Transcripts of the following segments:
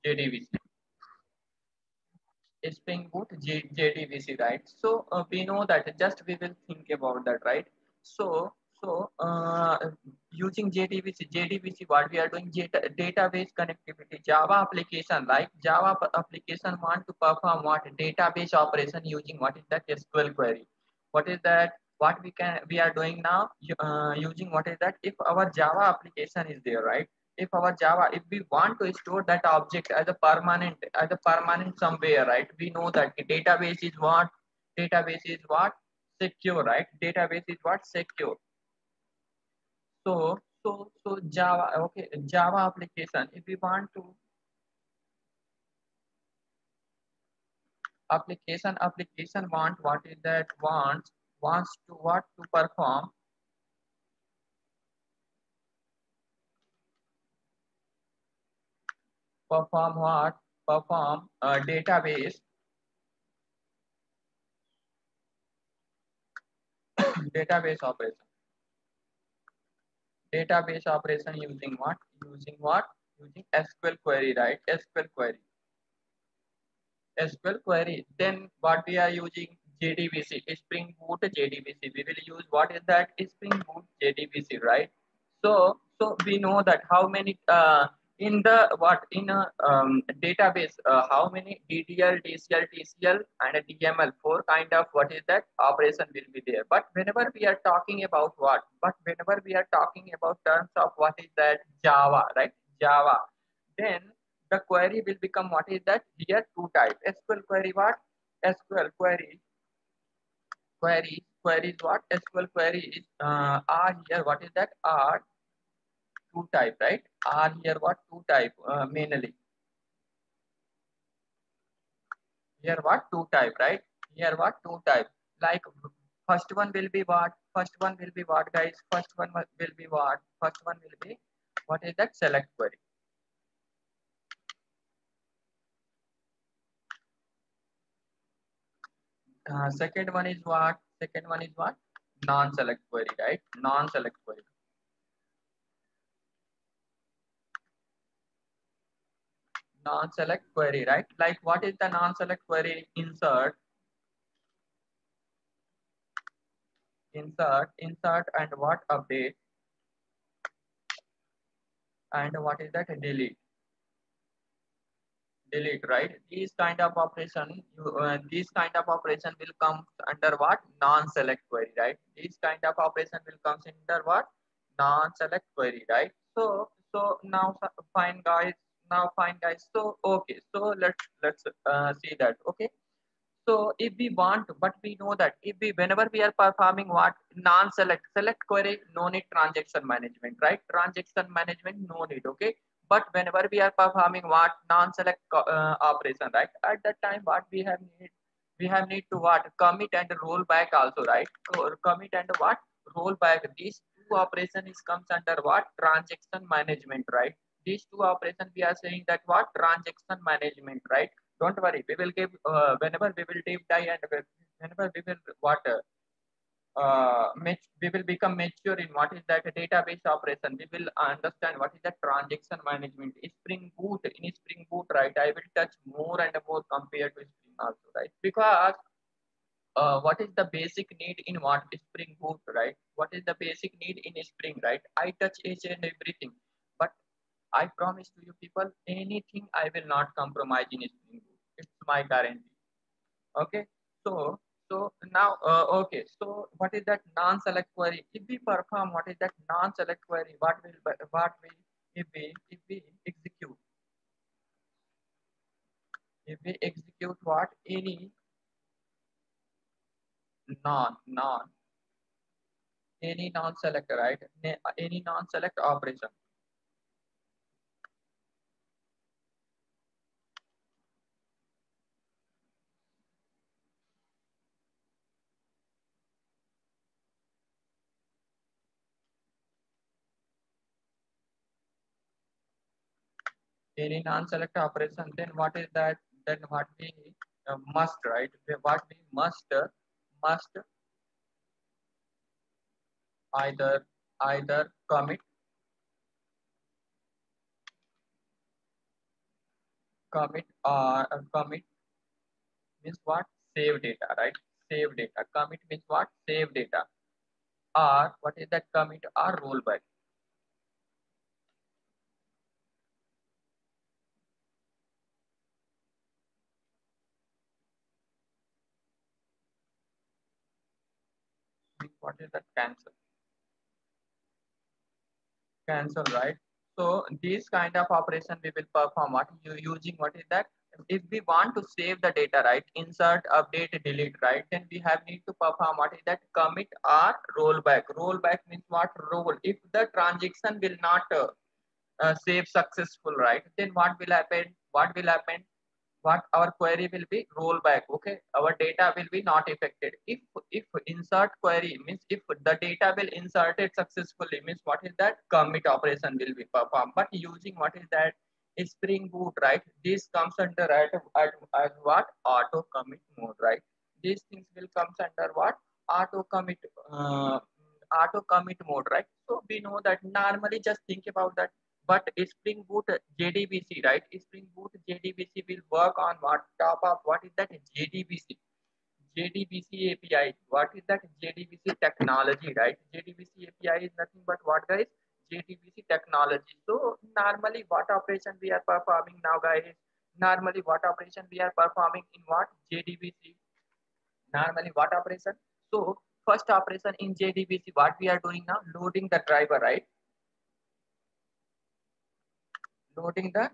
JDBC, Spring Boot, JDBC, right? So we know that. Just we will think about that, right? So using JDBC, what we are doing, database connectivity, Java application, like Java application want to perform what database operation using what is that SQL query. What is that? What we are doing now, using what is that? If our Java application is there, right? If our Java, if we want to store that object as a permanent somewhere, right? We know that the database is what? Database is what? Secure, right? Database is what? Secure. So Java, okay, Java application. If we want to application want what is that? Wants to what? To perform what? Perform database operation. Database operation using what? Using what? Using SQL query, right? SQL query. SQL query. Then what we are using? JDBC, Spring Boot JDBC. We will use what is that? Spring Boot JDBC, right? So we know that how many in the what in a database, how many DDL, DCL, TCL, and a DML, four kind of what is that operation will be there. But whenever we are talking about what? But whenever we are talking about terms of what is that Java, right? Java, then the query will become what is that here two type SQL query what SQL query is what SQL query is are here what is that are two type, right? Are here what two type, mainly here what two type, right? Here what two type, like first one will be what? First one will be what, guys? First one will be what? First one will be what is that select query. Second one is what? Second one is what? Non-select query, right? Non-select query. Non-select query, right? Like what is the non-select query? Insert, and what update, and what is that delete, right? These kind of operation, these kind of operation will come under what? Non-select query, right? These kind of operation will come under what? Non-select query, right? So now fine, guys. Now fine, guys. So okay, so let's see that. Okay. So if we want, but we know that if we whenever we are performing what select query, no need transaction management, right? Transaction management, no need, okay. But whenever we are performing what non-select operation, right? At that time, what we have need to what commit and roll back also, right? So commit and what roll back. These two operation is comes under what transaction management, right? These two operation we are saying that what transaction management, right? Don't worry, we will give whenever we will deep dive and whenever we will what we will become mature in what is that database operation. We will understand what is the transaction management. Spring Boot, in Spring Boot, right? I will touch more and more compared to Spring also, right? Because what is the basic need in what Spring Boot, right? What is the basic need in Spring, right? I touch each and everything, but I promise to you people, anything I will not compromise in Spring Boot. It's my guarantee. Okay. So now okay. So what is that non-select query? If we perform what is that non-select query, what we if we execute what any non any non-select, right? Any non-select operation. Any non-select operation, then what is that? Then what we must, right? What we must either commit Commit means what? Save data, right? Save data. Commit means what? Save data. Or what is that? Commit or rollback. What is that? Cancel. Cancel, right? So this kind of operation we will perform what you using what is that? If we want to save the data, right? Insert, update, delete, right? Then we have need to perform what is that? Commit or rollback. Rollback means what? Roll. If the transaction will not save successful, right? Then what will happen? What will happen? What our query will be rollback. Okay, our data will be not affected. If insert query means if the data will inserted successfully means what is that? Commit operation will be performed. But using what is that? Spring Boot, right? This comes under as what? Auto commit mode, right? These things will comes under what? Auto commit uh, auto commit mode, right? So we know that normally just think about that. But Spring Boot JDBC, right? Spring Boot JDBC will work on what? Top of what is that? JDBC. JDBC API. What is that? JDBC technology, right? JDBC API is nothing but what, guys? JDBC technology. So normally what operation we are performing now, guys? Normally what operation we are performing in what? JDBC. Normally what operation? So first operation in JDBC, what we are doing now? Loading the driver, right? Loading the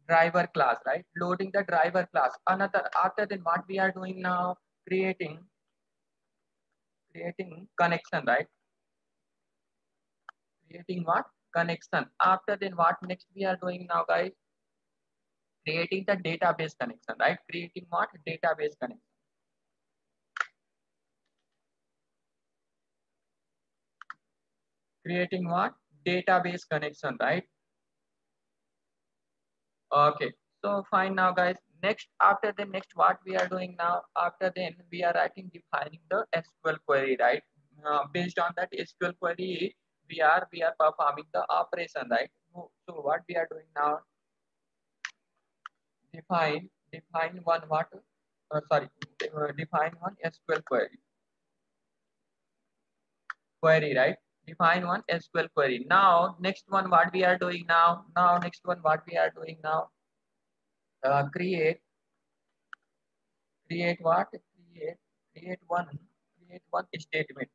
driver class, right? Loading the driver class. Another after then what we are doing now? Creating connection, right? Creating what? Connection. After then what next we are doing now, guys? Creating the database connection, right? Creating what? Database connection. Creating what? Database connection, right? Okay. So fine now, guys. Next, after the next, what we are doing now? After then, we are writing defining the SQL query, right? Based on that SQL query, we are performing the operation, right? So what we are doing now? Define one what? Sorry, define one SQL query, right? Define one SQL query. Now, next one, what we are doing now? Now, next one, what we are doing now? Create create what create one statement,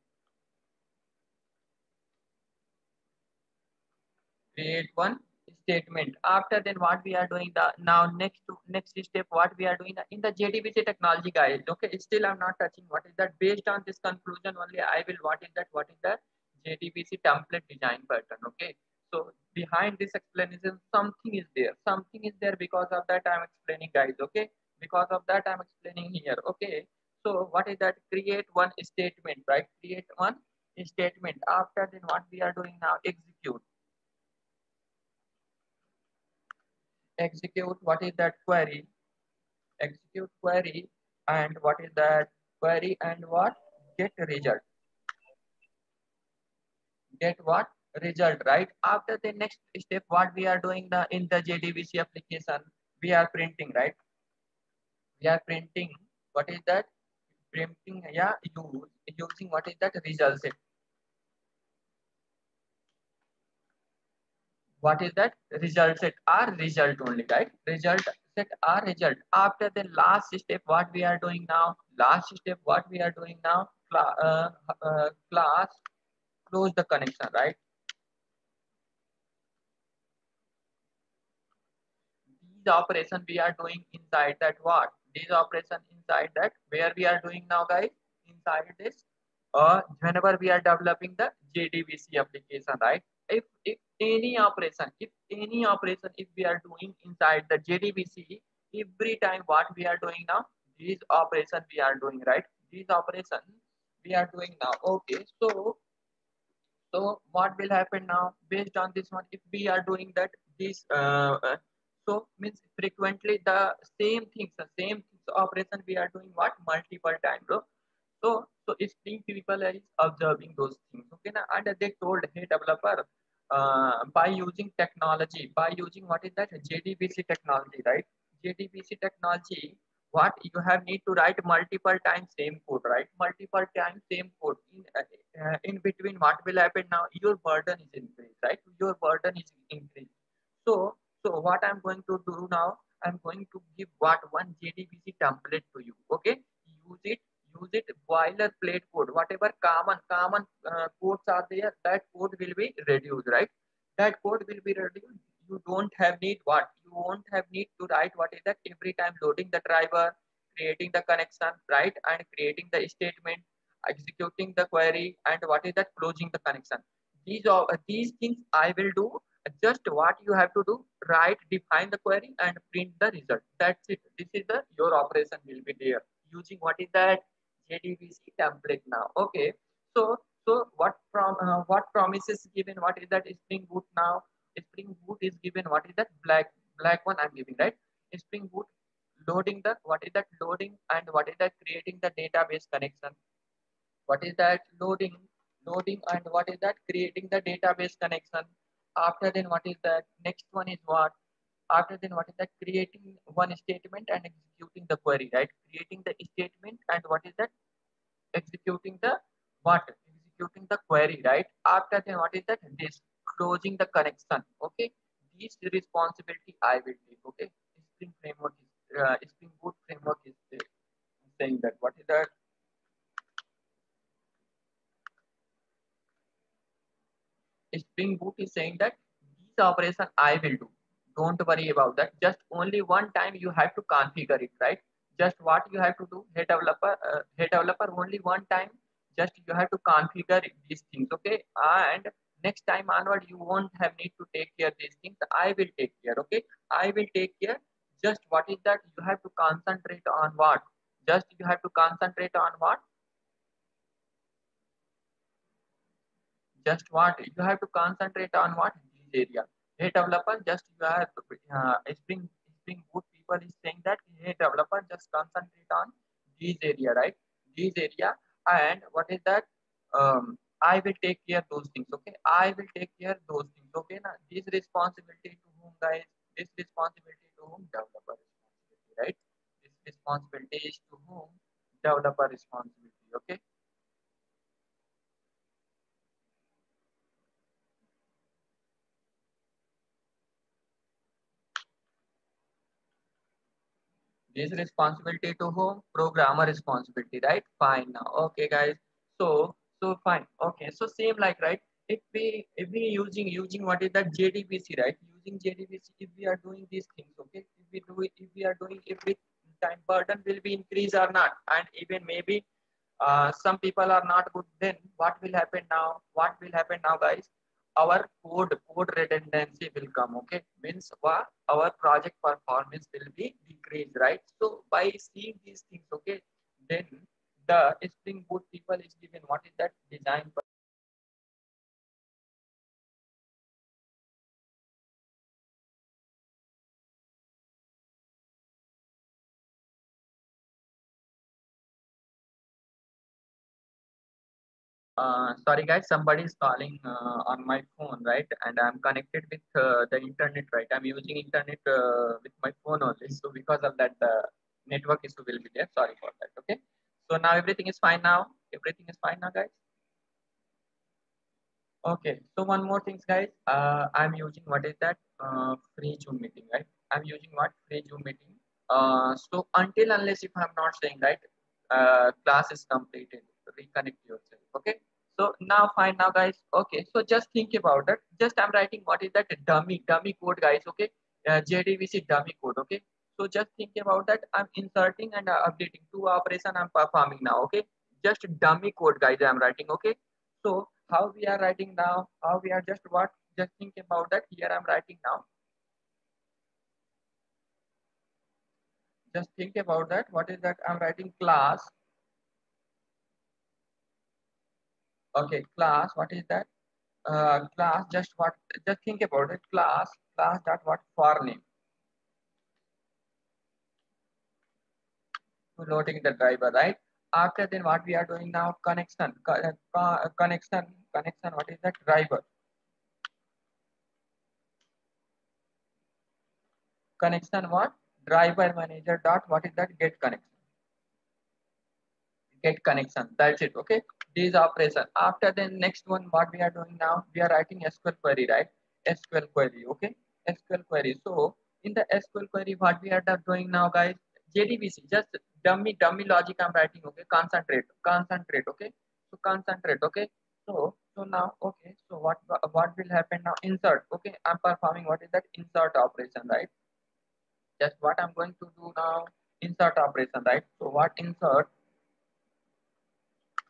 create one statement. After then what we are doing the now next step, what we are doing in the JDBC technology, guys. Okay, still I'm not touching what is that. Based on this conclusion only I will what is the JDBC template design pattern. Okay, so behind this explanation something is there, because of that I'm explaining, guys. Okay, because of that I'm explaining here. Okay, so what is that? Create one statement, right? Create one statement. After then what we are doing now? Execute what is that query, execute query, and what is that query, and what? Get result. Get what? Result, right? After the next step, what we are doing in the JDBC application, we are printing, right? We are printing what is that? Printing, yeah, using what is that? Result set. What is that? Result set or result only, right? Result set or result. After the last step, what we are doing now? Last step, what we are doing now? Class close the connection, right? These operation we are doing inside that what? These operation inside that where we are doing now, guys? Inside this, whenever we are developing the JDBC application, right? If any operation, if we are doing inside the JDBC, every time what we are doing now, these operation we are doing, right? These operation we are doing now. Okay, so what will happen now based on this one? If we are doing that, this so means frequently the same things operation we are doing what? Multiple times, bro. So Spring people is observing those things. Okay, now, and they told, hey developer, by using technology, by using what is that JDBC technology, right? JDBC technology, what you have need to write multiple times same code, right? Multiple times same code. In between, what will happen now? Your burden is increased, right? Your burden is increased. So what I'm going to do now? I'm going to give what one JDBC template to you. Okay, use it. Use it. Boilerplate code, whatever common codes are there, that code will be reduced, right? That code will be reduced. You don't have need what? You won't have need to write what is that every time loading the driver, creating the connection, right, and creating the statement, executing the query, and what is that closing the connection. These things I will do. Just what you have to do, write, define the query and print the result. That's it. This is the your operation will be there using what is that JDBC template now. Okay. So what promises given? What is that Spring Boot now? Spring Boot is given. What is that black one I'm giving, right? Spring Boot loading the what is that loading and what is that creating the database connection. What is that loading and what is that creating the database connection. After then what is that next one is what? After then what is that creating one statement and executing the query, right? Creating the statement and what is that executing the what? Executing the query, right? After then what is that? This closing the connection. Okay. This responsibility I will take. Okay. Spring framework is Spring Boot framework is saying that what is that? Spring Boot is saying that these operation I will do. Don't worry about that. Just only one time you have to configure it, right? Just what you have to do, hey developer, only one time. Just you have to configure these things, okay? And next time onward, you won't have need to take care of these things. I will take care, okay? I will take care. Just what is that? You have to concentrate on what? Just you have to concentrate on what? Just what you have to concentrate on what these area. Hey developer, just you have spring boot people is saying that hey developer, just concentrate on these area, right? These area. And what is that? I will take care those things, okay? I will take care those things, okay? Now this responsibility to whom, guys? This responsibility to whom? Developer responsibility, right? This responsibility is to whom? Developer responsibility, okay? This responsibility to whom? Programmer responsibility, right? Fine now. Okay, guys. So fine. Okay. So same like right. If we using what is that JDBC, right? Using JDBC, if we are doing these things, okay. If we are doing every time burden will be increased or not, and even maybe some people are not good, then what will happen now? What will happen now, guys? Our code redundancy will come, okay? Means what? Our project performance will be decreased, right? So by seeing these things, okay, then the Spring Boot people is given what is that design. Sorry guys, somebody is calling on my phone, right? And I'm connected with the internet, right? I'm using internet with my phone only. So because of that, the network issue will be there. Sorry for that. Okay. So now everything is fine now. Everything is fine now, guys. Okay. So one more things, guys. I'm using what is that free Zoom meeting, right? I'm using what free Zoom meeting. So until unless if I'm not saying right, class is completed. Reconnect yourself. Okay. So now fine now guys. Okay. So just think about it. Just I'm writing what is that dummy code guys. Okay. JDBC dummy code. Okay. So just think about that. I'm inserting and updating two operation I'm performing now. Okay. Just dummy code guys I'm writing. Okay. So how we are writing now? How we are just what? Just think about that. Here I'm writing now. Just think about that. What is that? I'm writing class. Okay, class. What is that? Class. Just what? Just think about it. Class. Dot what? For name. To loading the driver, right? After then, what we are doing now? Connection. Connection. What is that? Driver. connection what? Driver manager dot what is that? Get connection. Get connection. That's it. Okay. These operation. After the next one, what we are doing now? We are writing SQL query, right? SQL query. Okay. SQL query. So in the SQL query, what we are doing now, guys? JDBC. Just dummy logic I'm writing. Okay. Concentrate. Okay. So concentrate. Okay. So now, okay. So what will happen now? Insert. Okay. I'm performing what is that? Insert operation, right? Just what I'm going to do now? Insert operation, right? So what insert?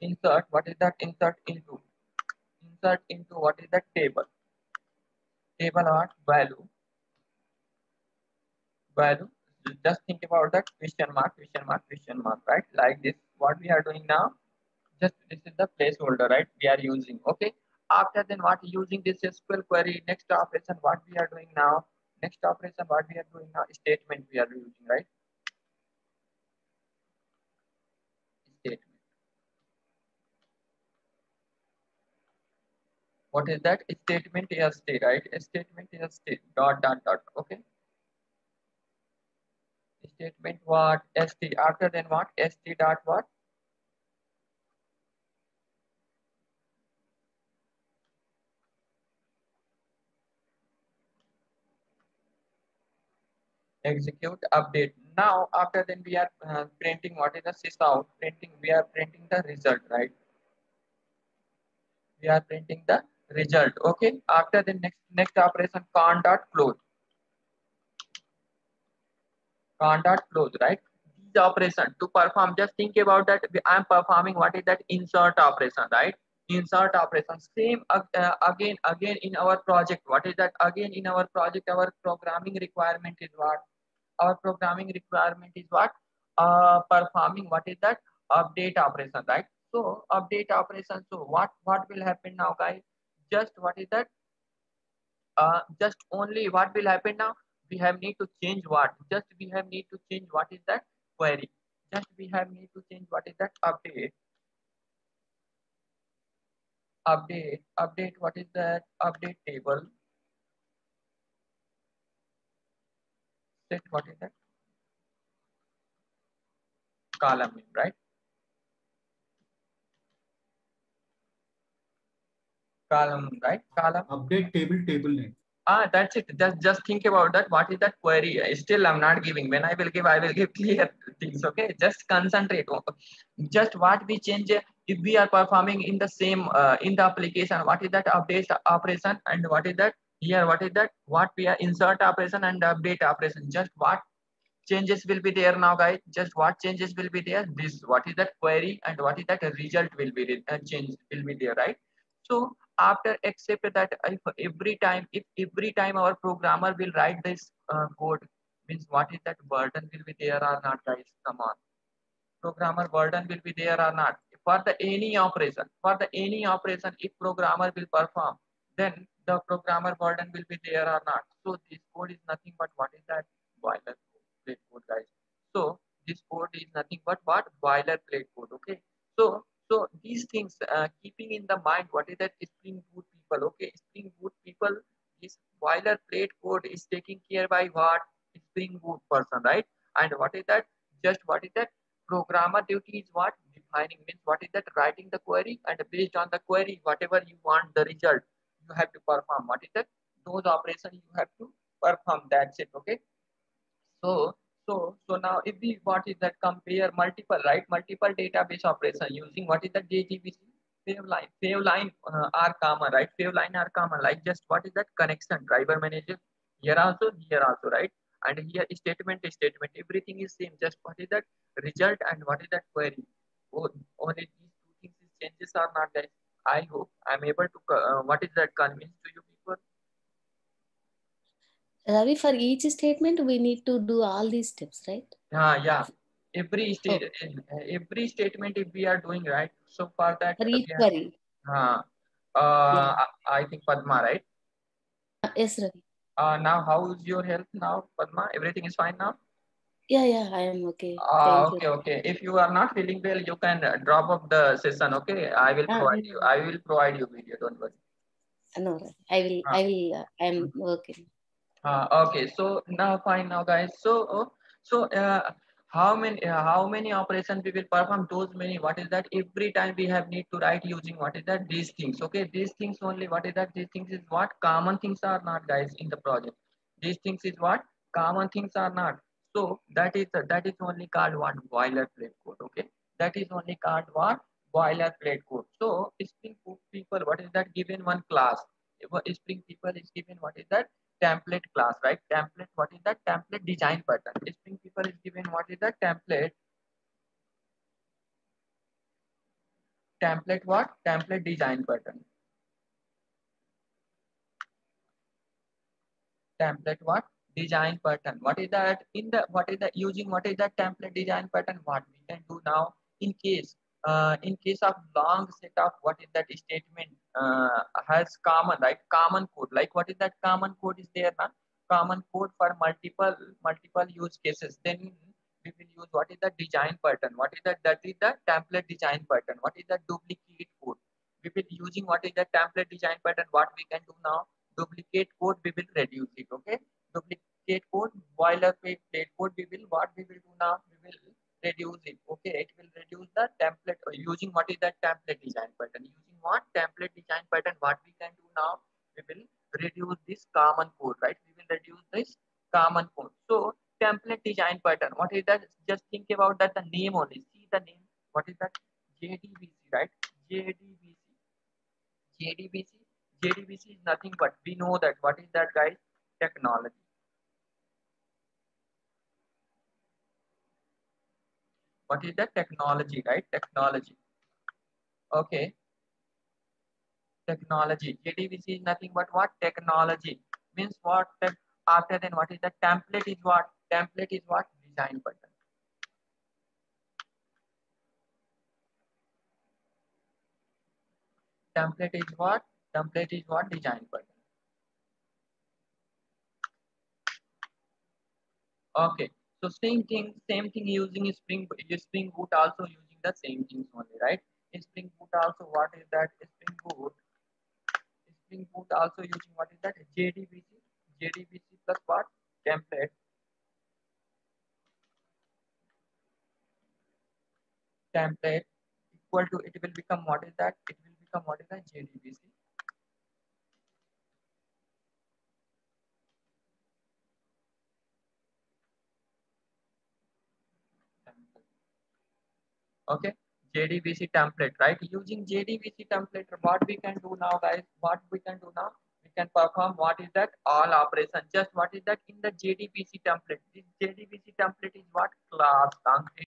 Insert, what is that? Insert into what is that? Table what? Value. Just think about that question mark, right? Like this. What we are doing now? Just this is the placeholder, right? We are using. Okay. After then, what using this SQL query? Next operation, what we are doing now? Next operation, what we are doing now? Statement we are using, right? Statement. What is that? Statement st, right? Statement st dot. Okay. Statement what? St. After then what? St dot what? Execute update. Now after then we are printing what is the sysout. Printing, we are printing the result, right? We are printing the result. Okay. After the next operation, con dot close. Con dot close, right? These operation to perform, just think about that. I am performing what is that? Insert operation, right? Insert operation. Same again in our project. What is that? Again in our project, our programming requirement is what? Our programming requirement is what? Performing what is that? Update operation, right? So update operation. So what will happen now, guys? Just what is that? Just only what will happen now? We have need to change what? Just we have need to change what is that? Query. Just we have need to change what is that? Update. What is that? Update table. Set what is that? Column name, right? Column, right? Column. Update table name. That's it. Just think about that. What is that query? Still, I'm not giving. When I will give clear things. Okay, just concentrate. Just what we change if we are performing in the same in the application. What is that update operation and what is that here? What is that? What we are insert operation and update operation. Just what changes will be there now, guys? Just what changes will be there? This what is that query and what is that result will be change will be there, right? So after accept that if every time our programmer will write this code, means what is that burden will be there or not, guys? Come on, programmer burden will be there or not for the any operation if programmer will perform, then the programmer burden will be there or not. So this code is nothing but what is that? Boilerplate code, guys. So this code is nothing but what? Boilerplate code. Okay. So these things, keeping in the mind what is that? Spring Boot people. Okay, Spring Boot people, this boilerplate code is taken care by what? Spring Boot person, right? And what is that? Just what is that? Programmer duty is what? Defining, means what is that? Writing the query, and based on the query, whatever you want the result, you have to perform. What is that? Those operations you have to perform. That's it. Okay. So now if we what is that? Compare multiple, right? Multiple database operation using what is the JDBC? Favline are common, right? Favline are common. Like just what is that? Connection, driver manager. Here also, right? And here statement. Everything is same. Just what is that? Result and what is that? Query. Only these two things is changes are not, guys. I hope I'm able to what is that? Convince to you people. Ravi, for each statement, we need to do all these steps, right? Yeah. Every statement if we are doing, right? So for that For each query. I think Padma, right? Yes, Ravi. Now how is your health now, Padma? Everything is fine now? Yeah, I am okay. Thank you. Okay. If you are not feeling well, you can drop off the session. Okay, I will provide you video. Don't worry. No, Ravi. I am okay. Okay, so now fine now guys. So how many operations we will perform? Those many. What is that? Every time we have need to write using what is that? These things. Okay, these things only. What is that? These things is what common things are not, guys, in the project. These things is what common things are not. So that is only called what boilerplate code. Okay, that is only called what boilerplate code. So Spring Boot people, what is that? Given one class. Spring people is given what is that? Template class, right? Template, what is that? Template design pattern. Spring people is given what is the template what? Template design pattern. Template what? Design pattern. What is that? In the what is that using what is that template design pattern? What we can do now in case of long set of what is that statement has common, right? Common code. Like what is that common code is there now? Common code for multiple use cases. Then we will use what is the design pattern. What is that? That is the template design pattern. What is the duplicate code? We will using what is the template design pattern. What we can do now? Duplicate code we will reduce it. Okay, duplicate code, boilerplate code we will what we will do now, we will reduce it. Okay, it will reduce the template using what is that template design pattern. Using what template design pattern, what we can do now, we will reduce this common code, right? We will reduce this common code. So template design pattern, what is that? Just think about that, the name only. See the name, what is that? JDBC, right? JDBC. JDBC. JDBC is nothing but we know that what is that, guys? Technology. What is that? Technology, right? Technology. Okay. Technology. JDBC is nothing but what? Technology. Means what? After then what is the template is what? Template is what? Design pattern. Template is what? Template is what? Design pattern. Okay. So same thing using Spring Boot also using the same things only, right? In Spring Boot also what is that? Spring Boot also using what is that? JDBC. JDBC plus what? Template. Template equal to, it will become what is that? It will become what is that? JDBC. Okay. JDBC template, right? Using JDBC template, what we can do now, guys? What we can do now? We can perform what is that? All operation. Just what is that in the JDBC template? This JDBC template is what? Class concrete.